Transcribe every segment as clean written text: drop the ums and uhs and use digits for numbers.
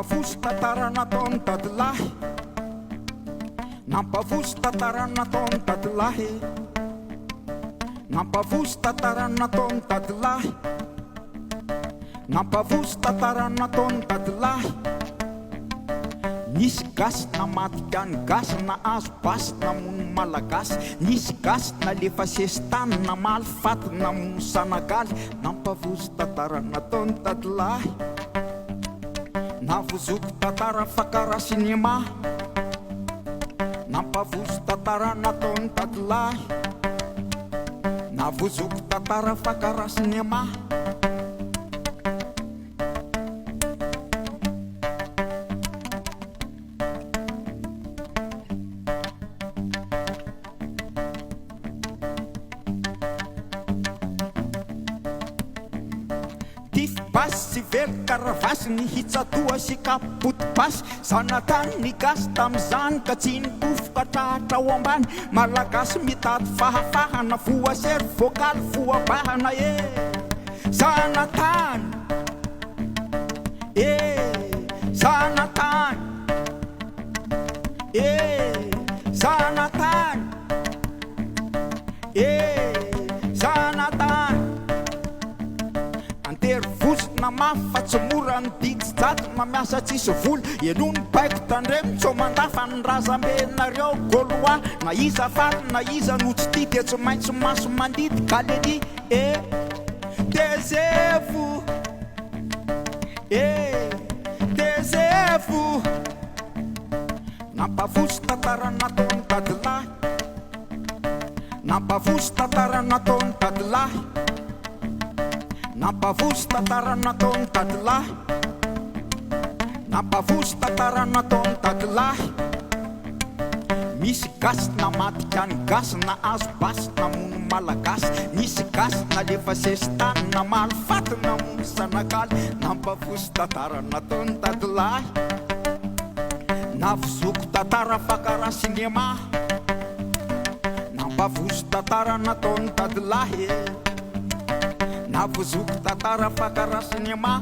Nampavoso tantara nataon'ny dadilahy, nampavoso tantara nataon'ny dadilahy, nampavoso tantara nataon'ny dadilahy, nampavoso tantara nataon'ny dadilahy. Nisy gasy namadika ny gasy na azo basy namono malagasy, nisy gasy nalefa sesitany namaly faty namono sanagaly. Nampavoso tantara nataon'ny dadilahy, navozoko tantara fakara sinema. Nampavoso tantara nataon'ny dadilahy, navozoko tantara fakara sinema. Basy sy velo karavasy ny hitsatoa sy kapoty-basy. Zanatany ny gasy tam'izany ka tsy nipofoka trahatra ao ambany. Malagasy mitady fahafahana, voasery voakaly voabahana. Zanatany, Zanatany, Zanatany, Zanatany. Antery vosona mafy fa tsy mora ny diky sy jato na miasa tsisy vola. Eno ny baiko tandremo tso mandafa ny razambenareo goloa. Na iza faly na iza no tsy tia dia tsy maintsy maso mandidy galeny. Tezevo, tezevo. Nampavoso tantara nataon'ny dadilahy, nampavoso tantara nataon'ny dadilahy, nampavoso tantara nataon'ny dadilahy, nampavoso tantara nataon'ny dadilahy. Misy gasy namadika ny gasy na azo basy namono malagasy, nisy gasy nalefa sesitany namaly faty namono sanagaly. Nampavoso tantara nataon'ny dadilahy, navozoko tantara fakara sinema. Nampavoso tantara nataon'ny dadilahy, navozoko tantara fakara sinema.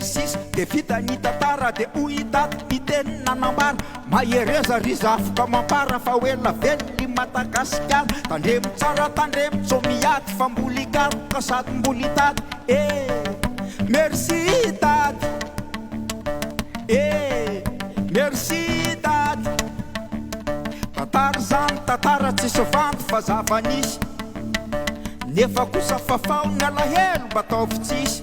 Sis de vita ny tantara de hoy hitato ny teny nanambara. Mahereza ry zafoka mampara fa hoela vely Madagasikara. Tandremo tsara tandremo tso miady fa mbola ikaroka sady mbola hitady. Merci dady, merci dady. Tantara zany tantara tsisy vandy fa zava-nisy, nefa kosa fafao ny alahelo mba ataovy tsisy.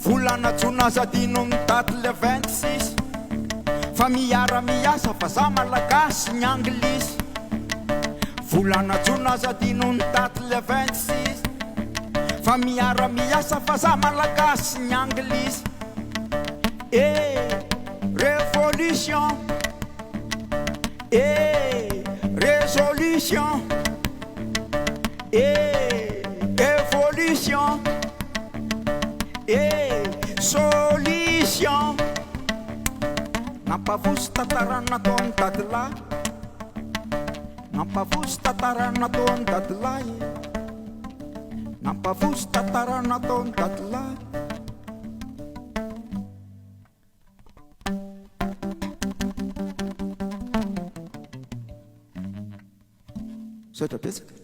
Volana jonazadino ny daty le 26, fa miara-miasa fa za malagasy ny anglisy. Volana jonazadino ny daty le 26, fa miara-miasa fa za malagasy ny anglisy. Révolution, résolution, évolution, solution. Nampavoso tantara nataon'ny dadilahy, nampavoso tantara nataon'ny dadilahy, nampavoso tantara nataon'ny dadilahy. Sotra betsaka.